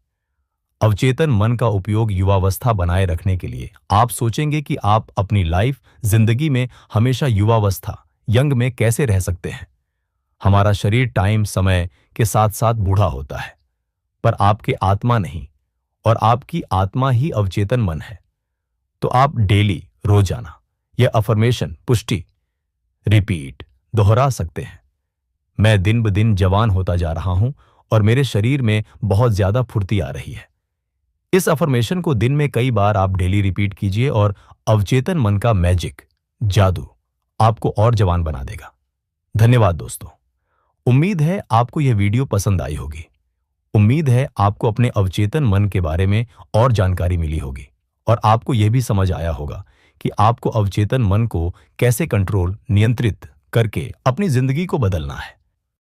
अवचेतन मन का उपयोग युवावस्था बनाए रखने के लिए आप सोचेंगे कि आप अपनी लाइफ, जिंदगी में हमेशा युवावस्था यंग में कैसे रह सकते हैं। हमारा शरीर टाइम समय के साथ साथ बूढ़ा होता है, पर आपके आत्मा नहीं, और आपकी आत्मा ही अवचेतन मन है। तो आप डेली, रोजाना यह अफर्मेशन पुष्टि रिपीट दोहरा सकते हैं। मैं दिन ब दिन जवान होता जा रहा हूं और मेरे शरीर में बहुत ज्यादा फुर्ती आ रही है। इस अफर्मेशन को दिन में कई बार आप डेली रिपीट कीजिए और अवचेतन मन का मैजिक, जादू आपको और जवान बना देगा। धन्यवाद दोस्तों। उम्मीद है आपको यह वीडियो पसंद आई होगी। उम्मीद है आपको अपने अवचेतन मन के बारे में और जानकारी मिली होगी और आपको यह भी समझ आया होगा कि आपको अवचेतन मन को कैसे कंट्रोल नियंत्रित करके अपनी जिंदगी को बदलना है।